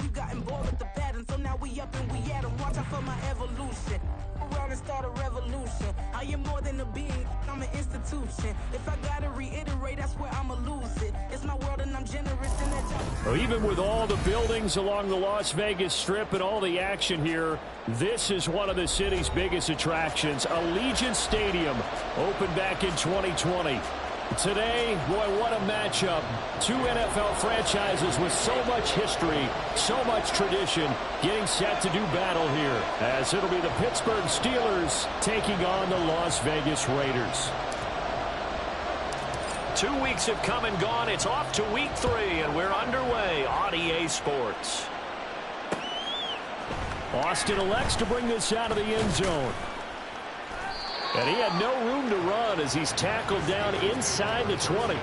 we've gotten bored with the pattern, so now we up and we at 'em. Watch out for my evolution. Around and start a revolution. I am more than a being, I'm an institution. If I gotta reiterate, that's where I'ma lose it. It's my world and I'm generous in that job. Well, even with all the buildings along the Las Vegas Strip and all the action here, this is one of the city's biggest attractions. Allegiant Stadium opened back in 2020. Today, boy, what a matchup. Two NFL franchises with so much history, so much tradition, getting set to do battle here, as it'll be the Pittsburgh Steelers taking on the Las Vegas Raiders. 2 weeks have come and gone. It's off to week 3, and we're underway on EA Sports. Austin elects to bring this out of the end zone. And he had no room to run as he's tackled down inside the 20.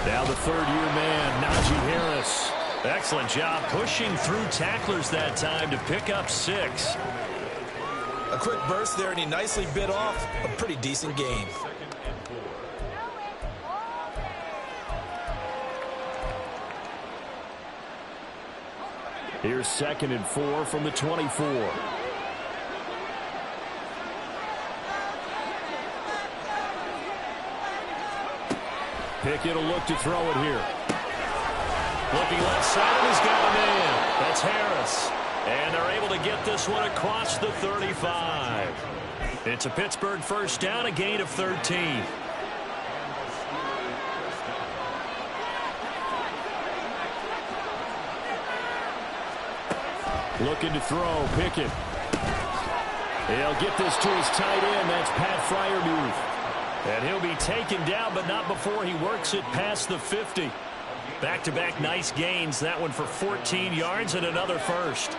Now the third-year man, Najee Harris. Excellent job pushing through tacklers that time to pick up 6. A quick burst there, and he nicely bit off a pretty decent gain. Here's 2nd and 4 from the 24. Pickett will look to throw it here. Looking left side, he's got a man. That's Harris. And they're able to get this one across the 35. It's a Pittsburgh first down, a gain of 13. Looking to throw, Pickett. He'll get this to his tight end. That's Pat Freiermuth. And he'll be taken down, but not before he works it past the 50. Back-to-back nice gains. That one for 14 yards and another first.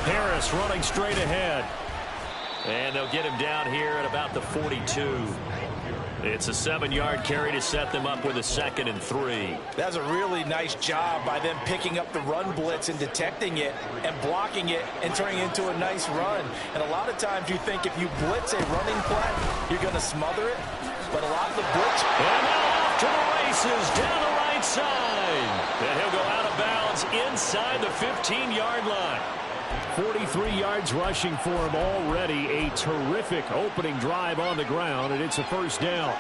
Harris running straight ahead. And they'll get him down here at about the 42. It's a 7-yard carry to set them up with a 2nd and 3. That's a really nice job by them picking up the run blitz and detecting it and blocking it and turning it into a nice run. And a lot of times you think if you blitz a running play, you're going to smother it. But a lot of the blitz... And now off to the races down the right side. And he'll go out of bounds inside the 15-yard line. 43 yards rushing for him already. A terrific opening drive on the ground, and it's a first down.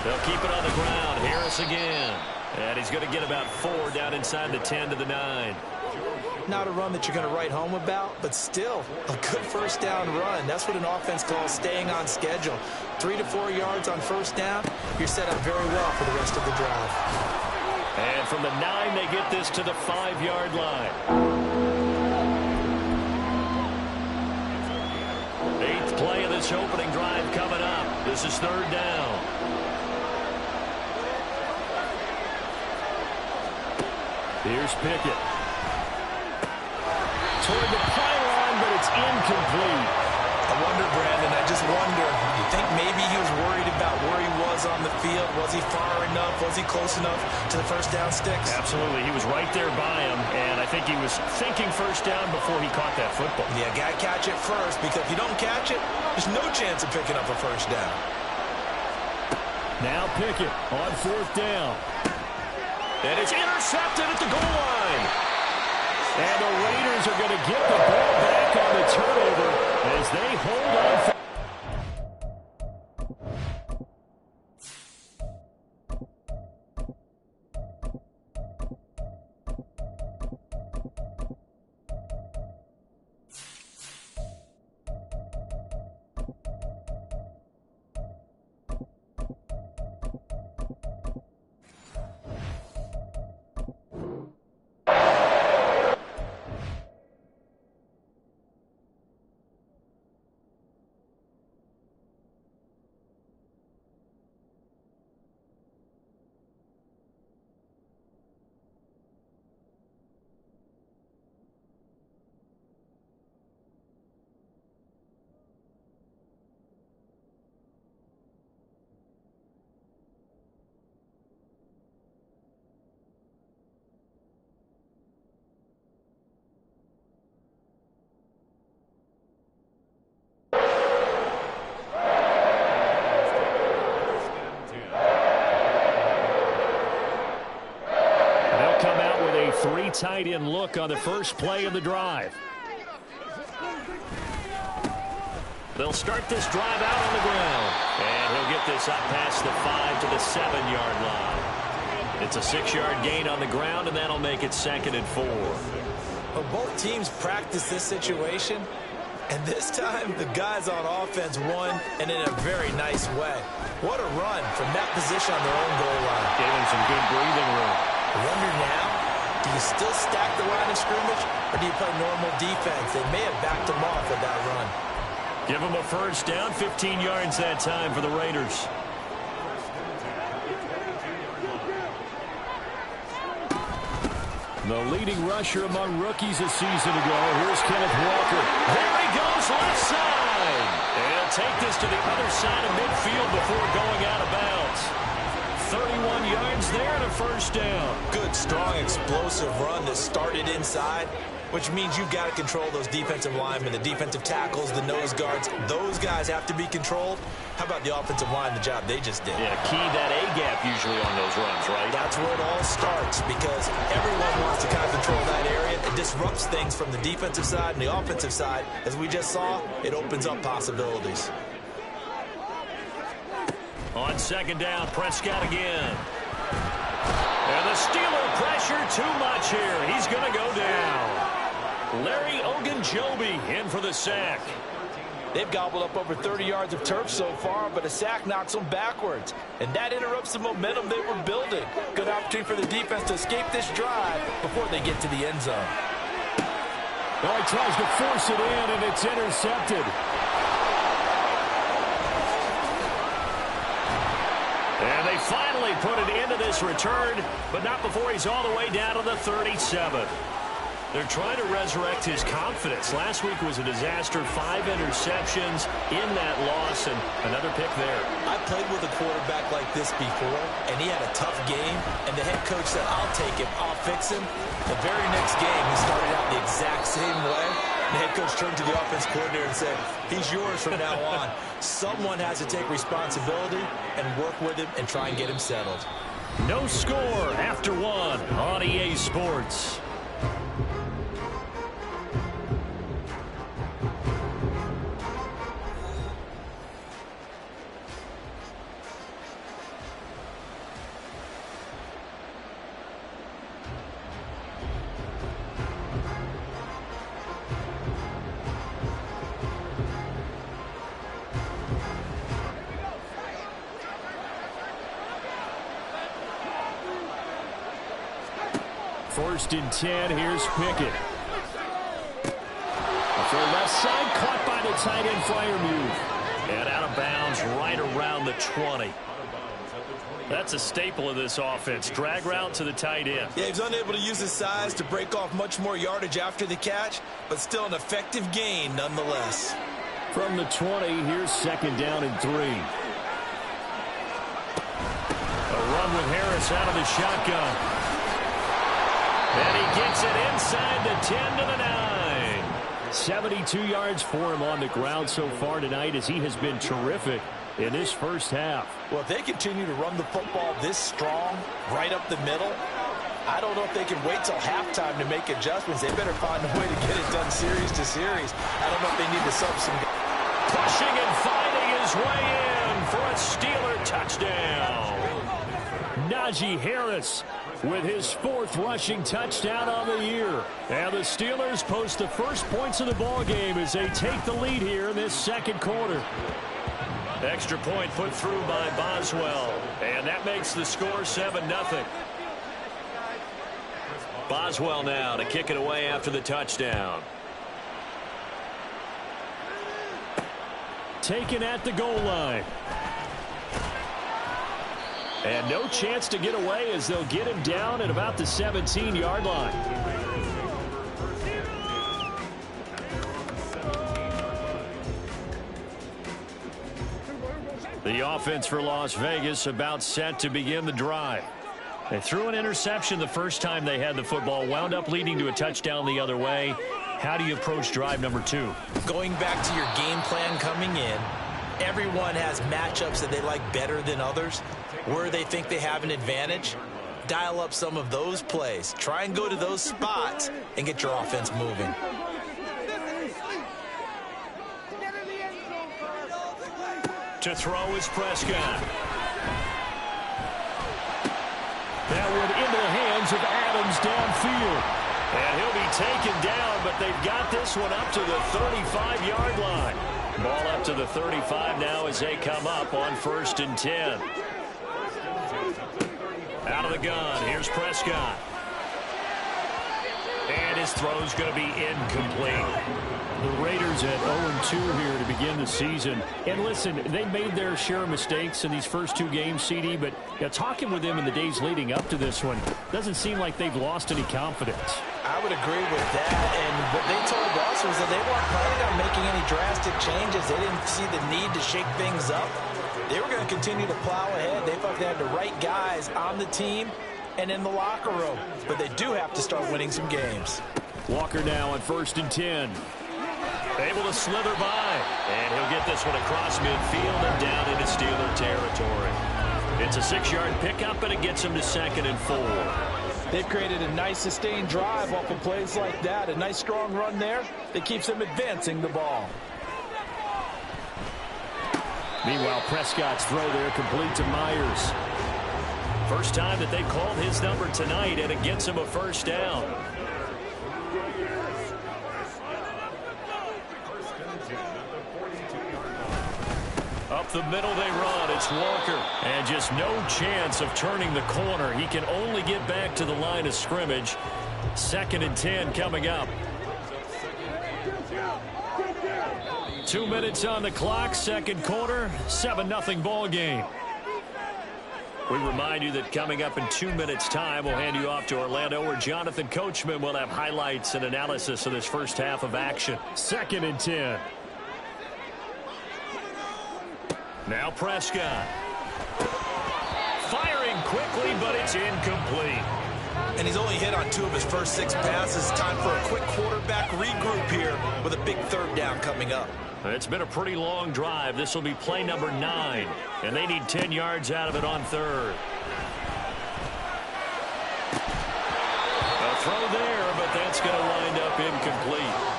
They'll keep it on the ground. Harris again. And he's going to get about 4 down inside the 10 to the 9. Not a run that you're going to write home about, but still a good first down run. That's what an offense calls staying on schedule. 3 to 4 yards on first down, you're set up very well for the rest of the drive. And from the 9, they get this to the 5-yard line. 8th play of this opening drive coming up. This is 3rd down. Here's Pickett. Toward the pylon, but it's incomplete. I wonder, Brandon, I just wonder, you think maybe he was worried about where he was on the field? Was he far enough? Was he close enough to the first down sticks? Absolutely. He was right there by him, and I think he was thinking first down before he caught that football. Yeah, got to catch it first, because if you don't catch it, there's no chance of picking up a first down. Now Pickett on 4th down. And it's intercepted at the goal line. And the Raiders are going to get the ball back on the turnover as they hold on. tight end look on the first play of the drive. They'll start this drive out on the ground. And he'll get this up past the 5 to the 7-yard line. It's a 6-yard gain on the ground, and that'll make it 2nd and 4. Well, both teams practice this situation, and this time the guys on offense won, and in a very nice way. What a run from that position on their own goal line. Gave him some good breathing room. I wonder now, do you still stack the line of scrimmage, or do you play normal defense? They may have backed them off with that run. Give him a first down, 15 yards that time for the Raiders. The leading rusher among rookies a season ago. Here's Kenneth Walker. There he goes, left side. And he'll take this to the other side of midfield before going out of bounds. 31 yards there and a first down. Good, strong, explosive run that started inside, which means you've got to control those defensive linemen, the defensive tackles, the nose guards. Those guys have to be controlled. How about the offensive line, the job they just did? Yeah, key that A-gap usually on those runs, right? That's where it all starts, because everyone wants to kind of control that area. It disrupts things from the defensive side and the offensive side. As we just saw, it opens up possibilities. On 2nd down, Prescott again. And the Steeler pressure too much here. He's going to go down. Larry Ogunjobi in for the sack. They've gobbled up over 30 yards of turf so far, but a sack knocks them backwards. And that interrupts the momentum they were building. Good opportunity for the defense to escape this drive before they get to the end zone. Well, he tries to force it in, and it's intercepted. And they finally put it into this return, but not before he's all the way down to the 37. They're trying to resurrect his confidence. Last week was a disaster. 5 interceptions in that loss, and another pick there. I played with a quarterback like this before, and he had a tough game, and the head coach said, I'll take him, I'll fix him. The very next game, he started out the exact same way. The head coach turned to the offense coordinator and said, he's yours from now on. Someone has to take responsibility and work with him and try and get him settled. No score after 1 on EA Sports. First and 10, here's Pickett. For left side, caught by the tight end flyer move. And out of bounds right around the 20. That's a staple of this offense. Drag route to the tight end. Yeah, he's unable to use his size to break off much more yardage after the catch, but still an effective gain nonetheless. From the 20, here's 2nd down and 3. A run with Harris out of the shotgun. And he gets it inside the 10 to the 9. 72 yards for him on the ground so far tonight, as he has been terrific in this first half. Well, if they continue to run the football this strong, right up the middle, I don't know if they can wait till halftime to make adjustments. They better find a way to get it done series to series. I don't know if they need to sub some. Pushing and finding his way in for a Steeler touchdown. Najee Harris with his 4th rushing touchdown on the year. And the Steelers post the first points of the ball game as they take the lead here in this 2nd quarter. Extra point put through by Boswell. And that makes the score 7-0. Boswell now to kick it away after the touchdown. Taken at the goal line. And no chance to get away as they'll get him down at about the 17-yard line. The offense for Las Vegas about set to begin the drive. They threw an interception the first time they had the football, wound up leading to a touchdown the other way. How do you approach drive number 2? Going back to your game plan coming in, everyone has matchups that they like better than others, where they think they have an advantage. dial up some of those plays. Try and go to those spots and get your offense moving. To throw is Prescott. That one into the hands of Adams downfield. And he'll be taken down, but they've got this one up to the 35-yard line. Ball up to the 35 now as they come up on 1st and 10. Out of the gun, here's Prescott. And his throw's going to be incomplete. The Raiders at 0-2 here to begin the season. And listen, they made their share of mistakes in these first 2 games, CD, but talking with them in the days leading up to this one, doesn't seem like they've lost any confidence. I would agree with that, and what they told us was that they weren't planning on making any drastic changes. They didn't see the need to shake things up. They were going to continue to plow ahead. They thought they had the right guys on the team and in the locker room, but they do have to start winning some games. Walker now on 1st and 10. Able to slither by, and he'll get this one across midfield and down into Steeler territory. It's a 6-yard pickup, and it gets him to 2nd and 4. They've created a nice sustained drive off of plays like that. A nice strong run there that keeps them advancing the ball. Meanwhile, Prescott's throw there complete to Myers. First time that they called his number tonight, and it gets him a 1st down. Up the middle they run. It's Walker. And just no chance of turning the corner. He can only get back to the line of scrimmage. 2nd and 10 coming up. 2 minutes on the clock. 2nd quarter. 7-0 ball game. We remind you that coming up in 2 minutes' time, we'll hand you off to Orlando, where Jonathan Coachman will have highlights and analysis of this first half of action. 2nd and 10. Now Prescott. Firing quickly, but it's incomplete. And he's only hit on 2 of his first 6 passes. Time for a quick quarterback regroup here with a big 3rd down coming up. It's been a pretty long drive. This will be play number 9, and they need 10 yards out of it on 3rd. A throw there, but that's going to wind up incomplete.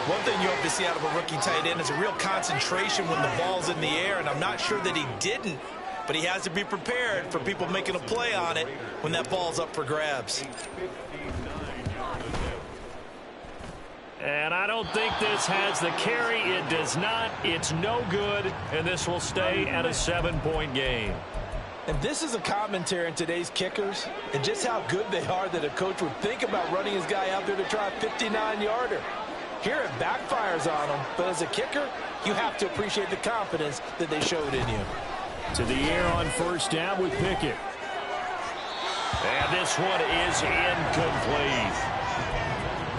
One thing you hope to see out of a rookie tight end is a real concentration when the ball's in the air, and I'm not sure that he didn't, but he has to be prepared for people making a play on it when that ball's up for grabs. And I don't think this has the carry. It does not. It's no good, and this will stay at a 7-point game. And this is a commentary on today's kickers and just how good they are that a coach would think about running his guy out there to try a 59-yarder. Here it backfires on him, but as a kicker, you have to appreciate the confidence that they showed in you. To the air on 1st down with Pickett. And this one is incomplete.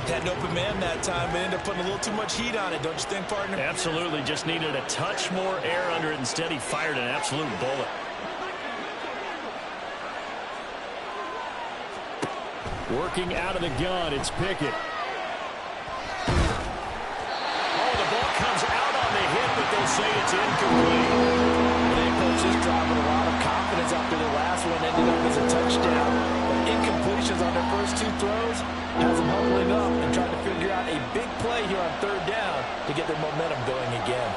Had an open man that time, but ended up putting a little too much heat on it, don't you think, partner? Absolutely. Just needed a touch more air under it. Instead, he fired an absolute bullet. Working out of the gun, it's Pickett. Comes out on the hit, but they'll say it's incomplete. They approached this drive with a lot of confidence after the last one ended up as a touchdown. But incompletions on their first 2 throws has them huddling up and trying to figure out a big play here on 3rd down to get their momentum going again.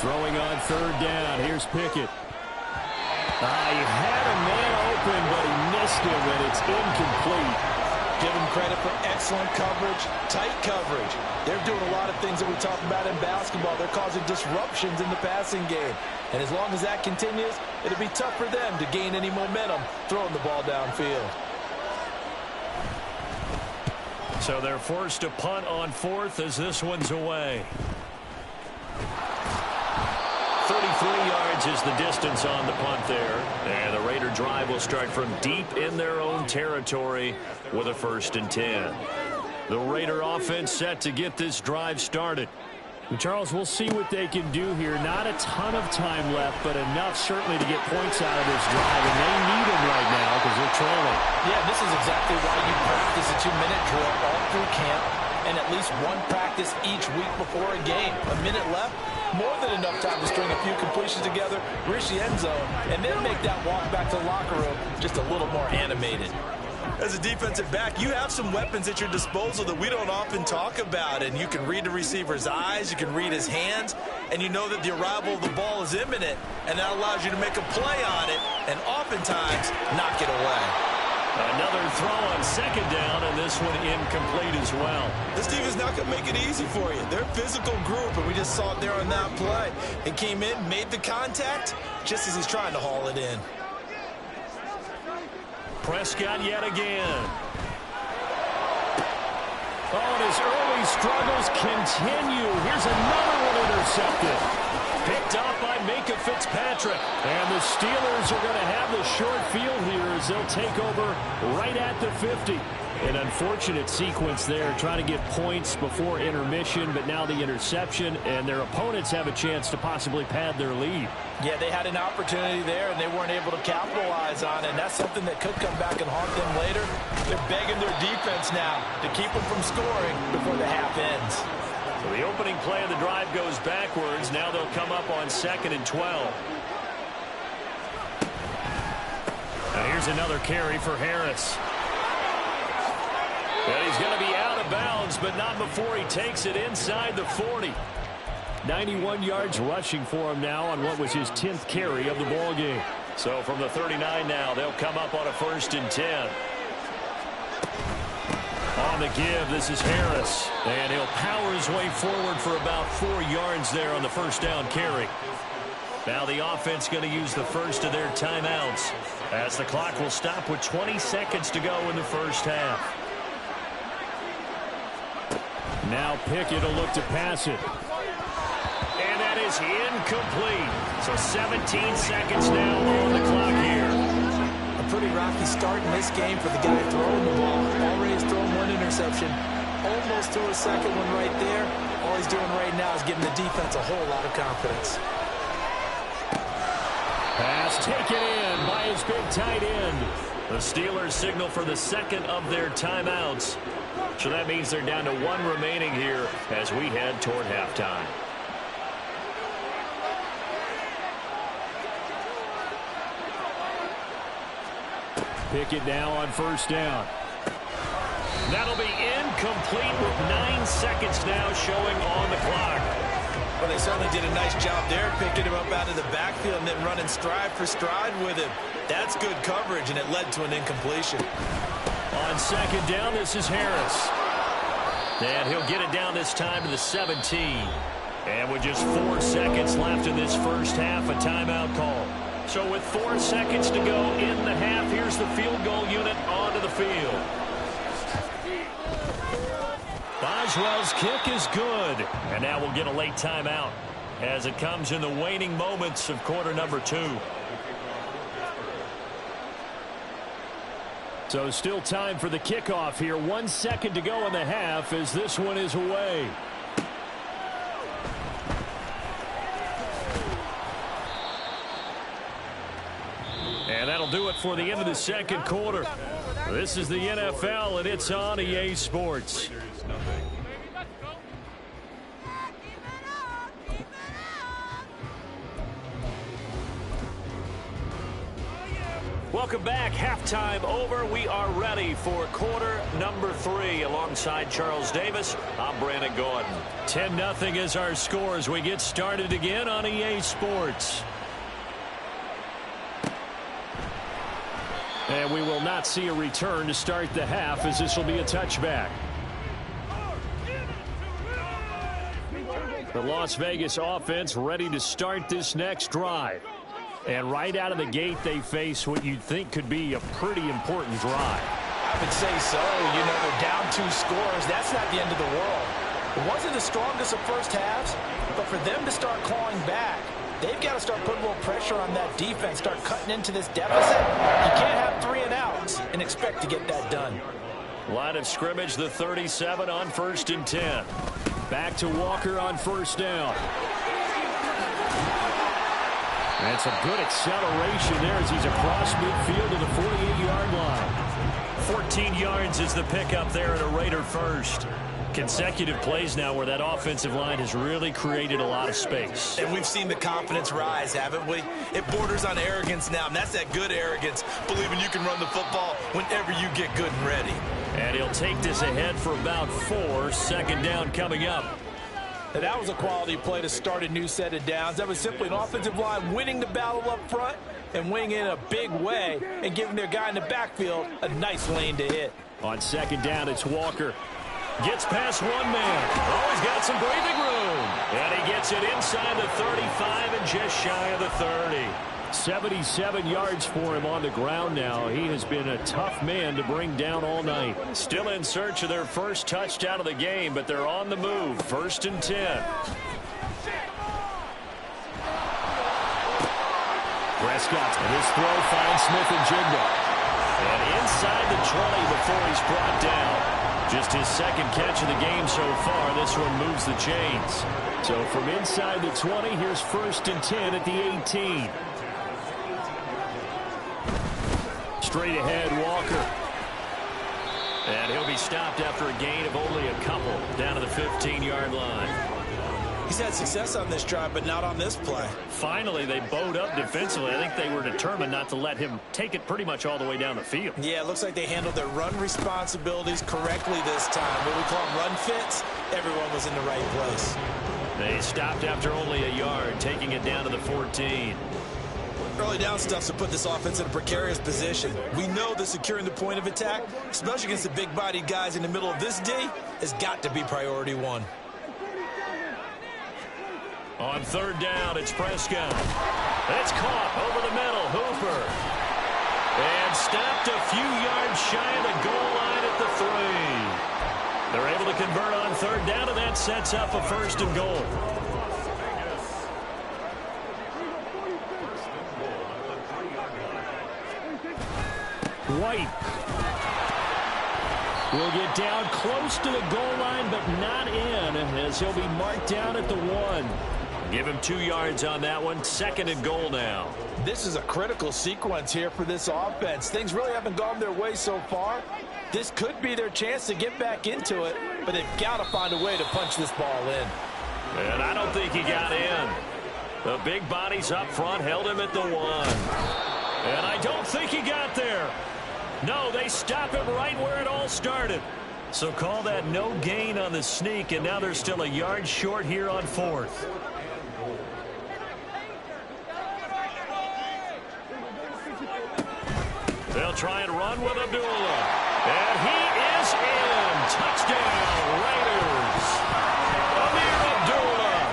Throwing on 3rd down. Here's Pickett. He had a man open, but he missed him, and it's incomplete. Give them credit for excellent coverage, tight coverage. They're doing a lot of things that we talk about in basketball. They're causing disruptions in the passing game. And as long as that continues, it'll be tough for them to gain any momentum throwing the ball downfield. So they're forced to punt on 4th as this one's away. 33 yards is the distance on the punt there. And the Raider drive will start from deep in their own territory with a 1st and 10. The Raider offense set to get this drive started. And Charles, we'll see what they can do here. Not a ton of time left, but enough certainly to get points out of this drive. And they need them right now because they're trailing. Yeah, this is exactly why you practice a 2-minute drill all through camp and at least one practice each week before a game. A minute left, More than enough time to string a few completions together, reach the end zone, and then make that walk back to the locker room just a little more animated. As a defensive back, you have some weapons at your disposal that we don't often talk about, and you can read the receiver's eyes, you can read his hands, and you know that the arrival of the ball is imminent, and that allows you to make a play on it and oftentimes knock it away. Another throw on second down, and this one incomplete as well. This team is not going to make it easy for you. They're a physical group, and we just saw it there on that play. It came in, made the contact, just as he's trying to haul it in. Prescott yet again. Oh, and his early struggles continue. Here's another one intercepted. Picked off by Minka Fitzpatrick. And the Steelers are going to have the short field here as they'll take over right at the 50. An unfortunate sequence there, trying to get points before intermission, but now the interception, and their opponents have a chance to possibly pad their lead. Yeah, they had an opportunity there, and they weren't able to capitalize on it, and that's something that could come back and haunt them later. They're begging their defense now to keep them from scoring before the half ends. So the opening play of the drive goes backwards. Now they'll come up on 2nd and 12. Now here's another carry for Harris. And he's going to be out of bounds, but not before he takes it inside the 40. 91 yards rushing for him now on what was his 10th carry of the ball game. So from the 39 now, they'll come up on a 1st and 10. On the give, this is Harris. And he'll power his way forward for about 4 yards there on the first down carry. Now the offense going to use the first of their timeouts as the clock will stop with 20 seconds to go in the first half. Now Pickett will look to pass it. And that is incomplete. So 17 seconds now on the clock here. A pretty rocky start in this game for the guy throwing the ball. Already has thrown one interception. Almost threw a second one right there. All he's doing right now is giving the defense a whole lot of confidence. Pass taken in by his big tight end. The Steelers signal for the second of their timeouts. So that means they're down to 1 remaining here as we head toward halftime. Pickett now on first down. That'll be incomplete with 9 seconds now showing on the clock. Well, they certainly did a nice job there, picking him up out of the backfield and then running stride for stride with him. That's good coverage, and it led to an incompletion. On second down, this is Harris. And he'll get it down this time to the 17. And with just 4 seconds left in this first half, a timeout call. So with 4 seconds to go in the half, here's the field goal unit onto the field. Boswell's kick is good. And now we'll get a late timeout as it comes in the waning moments of quarter number 2. So still time for the kickoff here. 1 second to go in the half as this one is away. And that'll do it for the end of the second quarter. This is the NFL, and it's on EA Sports. Welcome back. Halftime over. We are ready for quarter number 3. Alongside Charles Davis, I'm Brandon Gordon. 10-0 is our score as we get started again on EA Sports. And we will not see a return to start the half as this will be a touchback. The Las Vegas offense ready to start this next drive. And right out of the gate, they face what you'd think could be a pretty important drive. I would say so. You know, they're down 2 scores. That's not the end of the world. It wasn't the strongest of first halves, but for them to start clawing back, they've got to start putting a little pressure on that defense, start cutting into this deficit. You can't have 3 and outs and expect to get that done. Line of scrimmage, the 37 on 1st and 10. Back to Walker on first down. And some good acceleration there as he's across midfield to the 48-yard line. 14 yards is the pickup there at a Raider first. Consecutive plays now where that offensive line has really created a lot of space. And we've seen the confidence rise, haven't we? It borders on arrogance now, and that's that good arrogance, believing you can run the football whenever you get good and ready. And he'll take this ahead for about 4. Second down coming up. And that was a quality play to start a new set of downs. That was simply an offensive line winning the battle up front and winning it in a big way and giving their guy in the backfield a nice lane to hit. On second down, it's Walker. Gets past one man. Oh, he's got some breathing room. And he gets it inside the 35 and just shy of the 30. 77 yards for him on the ground now. He has been a tough man to bring down all night. Still in search of their first touchdown of the game, but they're on the move. 1st and 10. Prescott, and his throw finds Smith-Njigba. And inside the 20 before he's brought down. Just his second catch of the game so far. This one moves the chains. So from inside the 20, here's 1st and 10 at the 18. Straight ahead, Walker. And he'll be stopped after a gain of only a couple down to the 15-yard line. He's had success on this drive, but not on this play. Finally, they bowed up defensively. I think they were determined not to let him take it pretty much all the way down the field. Yeah, it looks like they handled their run responsibilities correctly this time. What we call them run fits, everyone was in the right place. They stopped after only a yard, taking it down to the 14. Early down stuff to put this offense in a precarious position. We know that securing the point of attack, especially against the big-bodied guys in the middle of this D, has got to be priority one. On 3rd down, it's Prescott. It's caught over the middle. Hooper. And stopped a few yards shy of the goal line at the 3. They're able to convert on 3rd down, and that sets up a 1st and goal. White will get down close to the goal line, but not in, as he'll be marked down at the 1. Give him 2 yards on that one. 2nd and goal now. This is a critical sequence here for this offense. Things really haven't gone their way so far. This could be their chance to get back into it, but they've got to find a way to punch this ball in. And I don't think he got in. The big bodies up front held him at the 1. And I don't think he got there. No, they stop him right where it all started. So call that no gain on the sneak, and now they're still a yard short here on 4th. They'll try and run with Abdullah. And he is in. Touchdown, Raiders. Amir Abdullah.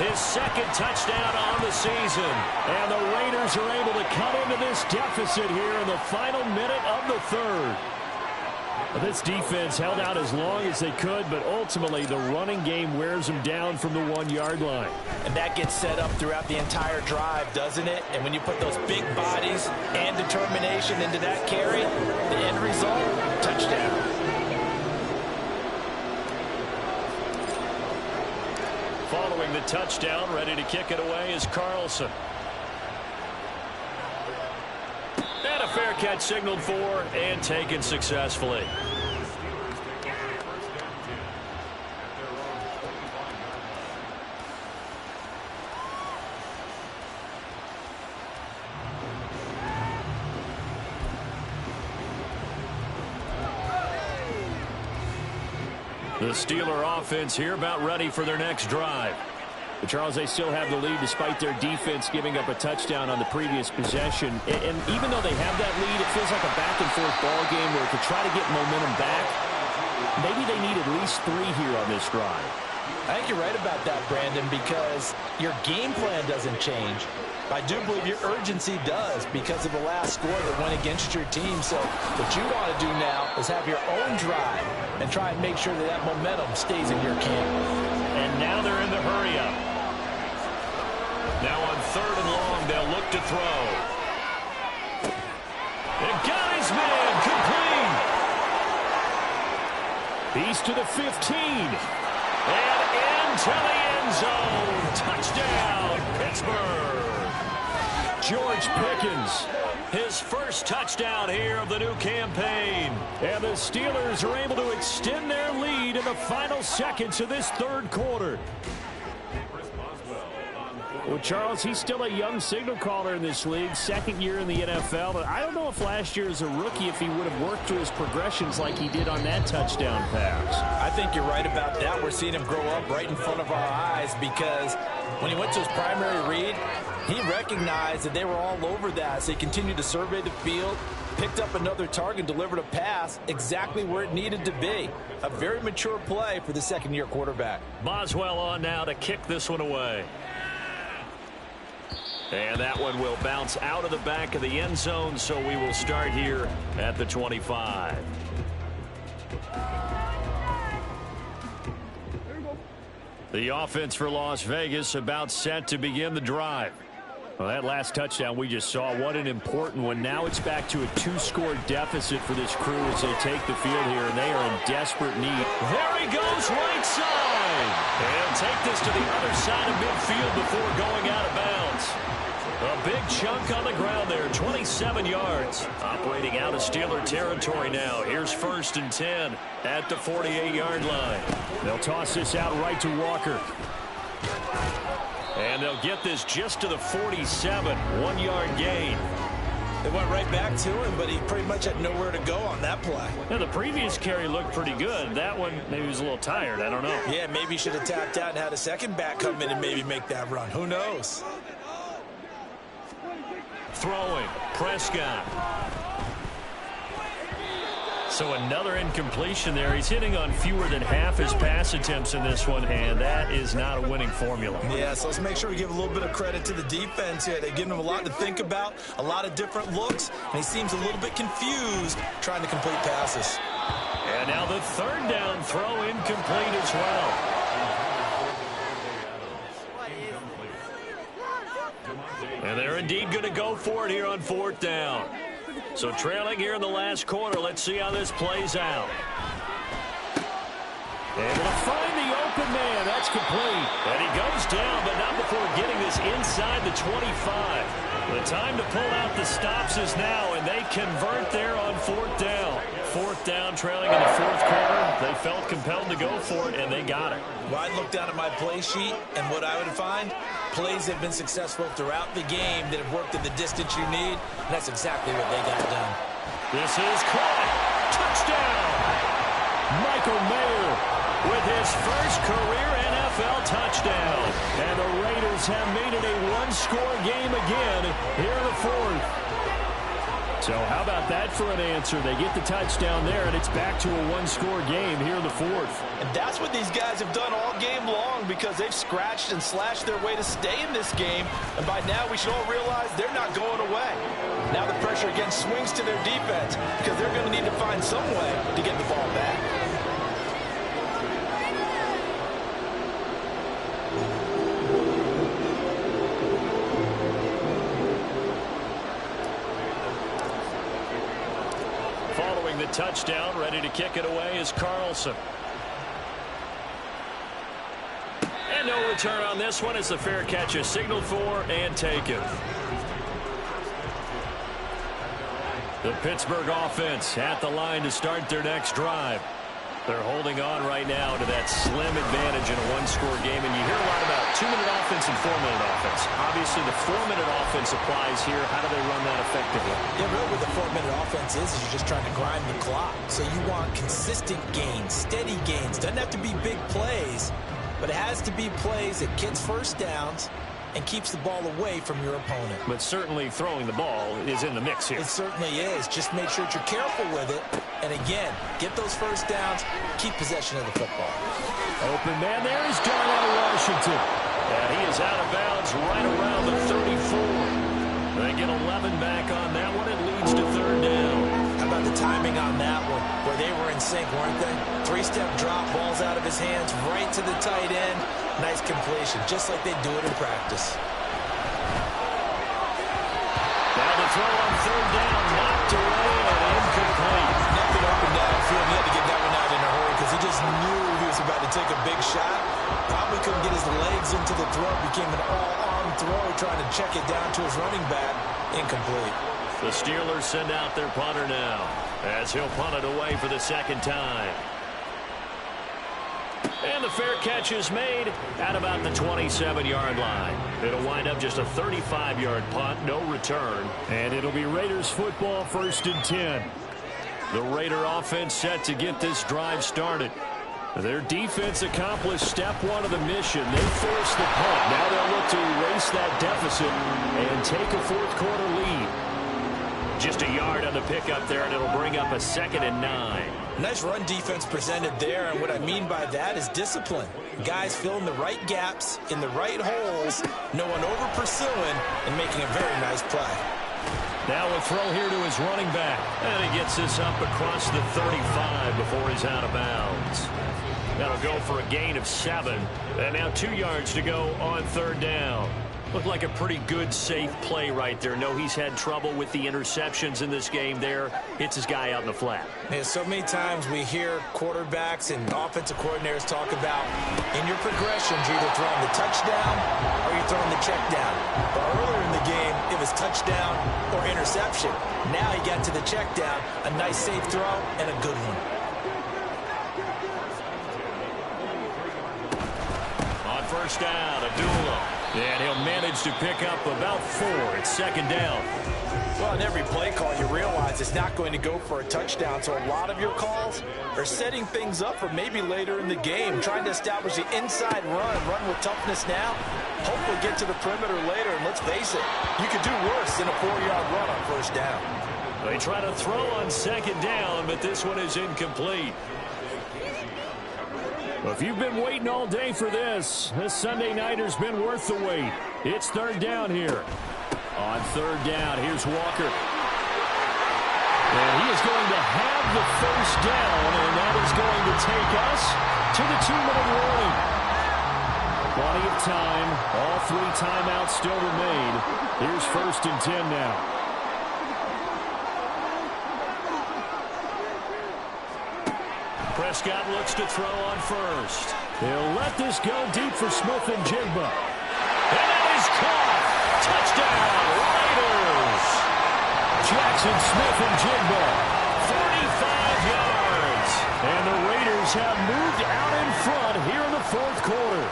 His 2nd touchdown on the season. And the Raiders are able to cut into this deficit here in the final minute of the 3rd. This defense held out as long as they could, but ultimately the running game wears them down from the 1-yard line. And that gets set up throughout the entire drive, doesn't it? And when you put those big bodies and determination into that carry, the end result, touchdown. Following the touchdown, ready to kick it away is Carlson. And a fair catch signaled for and taken successfully. The Steeler offense here about ready for their next drive. But Charles, they still have the lead despite their defense giving up a touchdown on the previous possession. And even though they have that lead, it feels like a back-and-forth ball game where to try to get momentum back, maybe they need at least 3 here on this drive. I think you're right about that, Brandon, because your game plan doesn't change. I do believe your urgency does because of the last score that went against your team. So what you want to do now is have your own drive and try and make sure that that momentum stays in your camp. And now they're in the hurry-up. Now on 3rd and long, they'll look to throw. And got his man complete. He's to the 15. And into the end zone. Touchdown, Pittsburgh. George Pickens his first touchdown here of the new campaign. And the Steelers are able to extend their lead in the final seconds of this third quarter. Well, Charles, he's still a young signal caller in this league, second year in the NFL. But I don't know if last year as a rookie, if he would have worked through his progressions like he did on that touchdown pass. I think you're right about that. We're seeing him grow up right in front of our eyes because when he went to his primary read, he recognized that they were all over that. So he continued to survey the field, picked up another target, delivered a pass exactly where it needed to be. A very mature play for the second-year quarterback. Boswell on now to kick this one away. And that one will bounce out of the back of the end zone, so we will start here at the 25. The offense for Las Vegas about set to begin the drive. Well, that last touchdown we just saw, what an important one. Now it's back to a 2-score deficit for this crew as they take the field here, and they are in desperate need. There he goes, right side. And take this to the other side of midfield before going out of bounds. A big chunk on the ground there, 27 yards. Operating out of Steeler territory now. Here's 1st and 10 at the 48-yard line. They'll toss this out right to Walker. And they'll get this just to the 47, 1-yard gain. They went right back to him, but he pretty much had nowhere to go on that play. Now, the previous carry looked pretty good. That one, maybe he was a little tired. I don't know. Yeah, maybe he should have tapped out and had a second back come in and maybe make that run. Who knows? Throwing, Prescott. So another incompletion there. He's hitting on fewer than half his pass attempts in this one, and that is not a winning formula. Yeah, so let's make sure we give a little bit of credit to the defense here. They've given him a lot to think about, a lot of different looks, and he seems a little bit confused trying to complete passes. And now the 3rd down throw incomplete as well. And they're indeed going to go for it here on 4th down. So trailing here in the last quarter. Let's see how this plays out. Able to find the open man. That's complete. And he goes down, but not before getting this inside the 25. The time to pull out the stops is now, and they convert there on 4th down. 4th down, trailing in the 4th quarter. They felt compelled to go for it, and they got it. Well, I'd look down at my play sheet, and what I would find, plays have been successful throughout the game that have worked in the distance you need, and that's exactly what they got done. This is caught. Touchdown. Michael Mayer with his first career NFL touchdown. And the Raiders have made it a 1-score game again here in the 4th. So how about that for an answer? They get the touchdown there, and it's back to a 1-score game here in the 4th. And that's what these guys have done all game long because they've scratched and slashed their way to stay in this game. And by now, we should all realize they're not going away. Now the pressure again swings to their defense because they're going to need to find some way to get the ball back. Following the touchdown, ready to kick it away is Carlson. And no return on this one as the fair catch is signaled for and taken. The Pittsburgh offense at the line to start their next drive. They're holding on right now to that slim advantage in a 1-score game. And you hear a lot about 2-minute offense and 4-minute offense. Obviously, the 4-minute offense applies here. How do they run that effectively? Yeah, really what the 4-minute offense is you're just trying to grind the clock. So you want consistent gains, steady gains. Doesn't have to be big plays, but it has to be plays that gets first downs and keeps the ball away from your opponent. But certainly throwing the ball is in the mix here. It certainly is. Just make sure that you're careful with it. And again, get those first downs, keep possession of the football. Open man there is Darnell Washington. And he is out of bounds right around the 34. They get 11 back on that one. It leads to 3rd down. How about the timing on that one, where they were in sync, weren't they? 3-step drop, balls out of his hands, right to the tight end. Nice completion, just like they do it in practice. Now the throw on 3rd down, knocked away and incomplete. Nothing open downfield. He had to get that one out in a hurry because he just knew he was about to take a big shot. Probably couldn't get his legs into the throw. Became an all-arm throw, trying to check it down to his running back. Incomplete. The Steelers send out their punter now as he'll punt it away for the second time. And the fair catch is made at about the 27-yard line. It'll wind up just a 35-yard punt, no return. And it'll be Raiders football, 1st and 10. The Raider offense set to get this drive started. Their defense accomplished step one of the mission. They forced the punt. Now they'll look to erase that deficit and take a fourth-quarter lead. Just a yard on the pickup there, and it'll bring up a 2nd and 9. Nice run defense presented there, and what I mean by that is discipline. Guys filling the right gaps in the right holes, no one over-pursuing, and making a very nice play. Now a throw here to his running back, and he gets this up across the 35 before he's out of bounds. That'll go for a gain of 7, and now 2 yards to go on 3rd down. Looked like a pretty good, safe play right there. No, he's had trouble with the interceptions in this game there. Hits his guy out in the flat. Yeah, so many times we hear quarterbacks and offensive coordinators talk about in your progressions, you're either throwing the touchdown or you're throwing the check down. But earlier in the game, it was touchdown or interception. Now he got to the check down, a nice safe throw, and a good one. On 1st down, Abdullah. And he'll manage to pick up about 4. It's 2nd down. Well, in every play call, you realize it's not going to go for a touchdown. So a lot of your calls are setting things up for maybe later in the game, trying to establish the inside run with toughness now, hopefully get to the perimeter later. And let's face it, you could do worse than a 4-yard run on 1st down. They try to throw on 2nd down, but this one is incomplete. Well, if you've been waiting all day for this Sunday nighter's been worth the wait. It's 3rd down here. On 3rd down, here's Walker. And he is going to have the 1st down, and that is going to take us to the 2-minute warning. Plenty of time. All 3 timeouts still remain. Here's 1st and 10 now. Prescott looks to throw on 1st. They'll let this go deep for Smith and Jigba. And that is caught. Touchdown, Raiders. Jackson Smith and Jigba. 45 yards. And the Raiders have moved out in front here in the 4th quarter.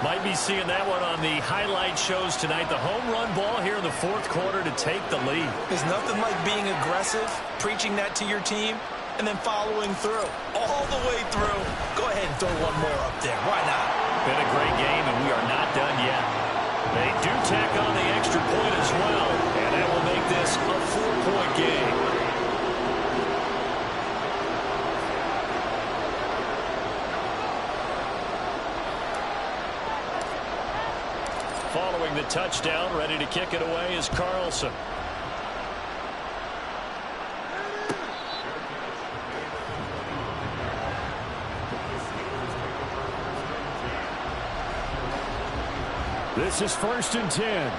Might be seeing that one on the highlight shows tonight. The home run ball here in the 4th quarter to take the lead. There's nothing like being aggressive, preaching that to your team, and then following through. All the way through. Go ahead and throw one more up there. Why not? Been a great game, and we are not done yet. They do tack on the extra point as well, and that will make this a 4-point game. Following the touchdown, ready to kick it away is Carlson. This is 1st and 10.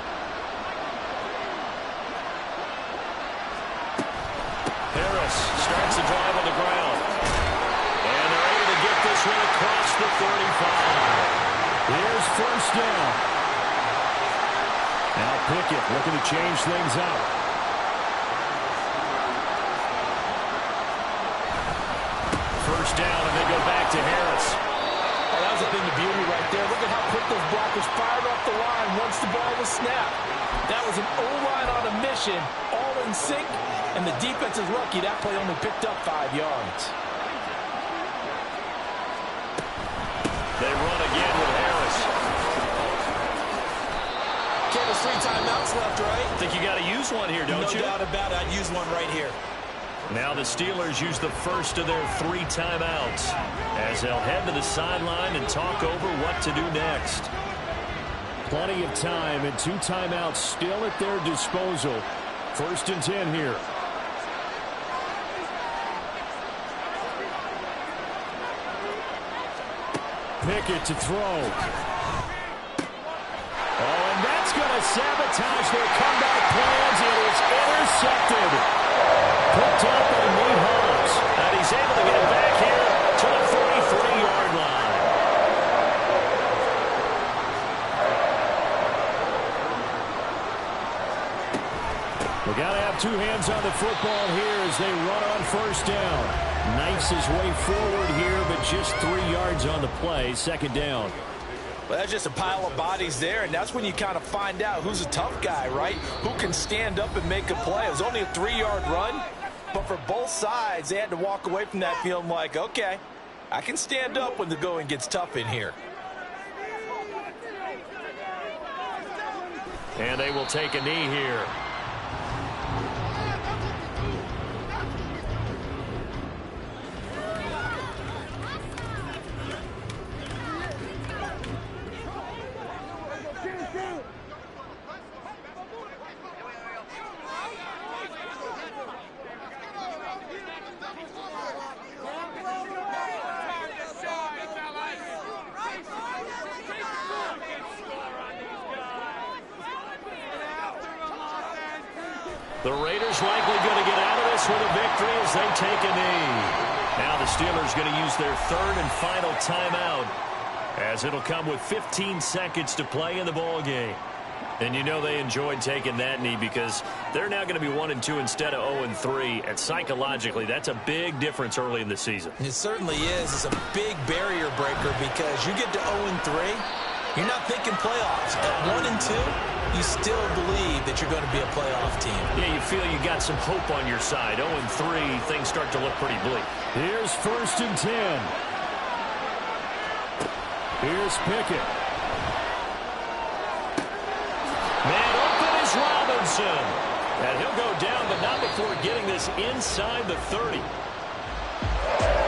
Harris starts the drive on the ground. And they're able to get this one across the 35. Here's 1st down. Now Pickett looking to change things up. First down, and they go back to Harris. Oh, that was a thing of beauty right there. Look at how quick those blockers fired off the line once the ball was snapped. That was an O-line on a mission, all in sync, and the defense is lucky that play only picked up 5 yards. They run again with Harris. Ken, there's 3 timeouts left, right? I think you got to use one here, don't you? No doubt about it. I'd use one right here. Now the Steelers use the first of their 3 timeouts as they'll head to the sideline and talk over what to do next. Plenty of time and 2 timeouts still at their disposal. 1st and 10 here. Pickett to throw. Oh, and that's going to sabotage their comeback plans. It is intercepted. Picked up by Nate Hobbs. And he's able to get it back here to the 43-yard line. We got Two hands on the football here as they run on first down. Knifes his way forward here, but just 3 yards on the play. Second down. Well, that's just a pile of bodies there, and that's when you kind of find out who's a tough guy, right? Who can stand up and make a play. It was only a 3-yard run, but for both sides, they had to walk away from that feeling like, okay, I can stand up when the going gets tough in here. And they will take a knee here. The Raiders likely going to get out of this with a victory as they take a knee. Now the Steelers going to use their third and final timeout as it'll come with 15 seconds to play in the ball game. And you know they enjoyed taking that knee because they're now going to be 1-2 instead of 0-3. And psychologically, that's a big difference early in the season. It certainly is. It's a big barrier breaker because you get to 0-3, you're not thinking playoffs. At 1-2, you still believe that you're going to be a playoff team. Yeah, you feel you got some hope on your side. 0-3, things start to look pretty bleak. Here's 1st and 10. Here's Pickett. Man open is Robinson. And he'll go down, but not before getting this inside the 30.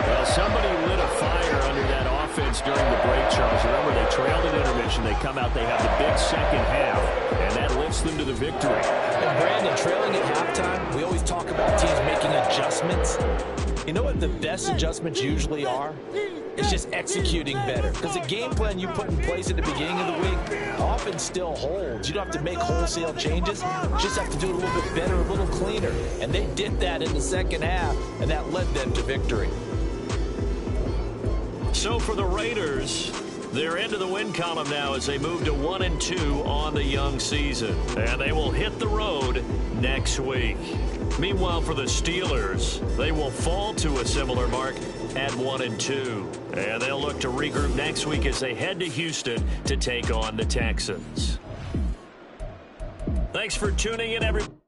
Well, somebody lit a fire under that offense during the break, Charles. Remember, they trailed at intermission. They come out, they have the big second half, and that lifts them to the victory. And Brandon, trailing at halftime, we always talk about teams making adjustments. You know what the best adjustments usually are? It's just executing better. Because the game plan you put in place at the beginning of the week often still holds. You don't have to make wholesale changes. You just have to do it a little bit better, a little cleaner. And they did that in the second half, and that led them to victory. So for the Raiders, they're into the win column now as they move to 1-2 on the young season. And they will hit the road next week. Meanwhile, for the Steelers, they will fall to a similar mark at 1-2. And they'll look to regroup next week as they head to Houston to take on the Texans. Thanks for tuning in, everybody.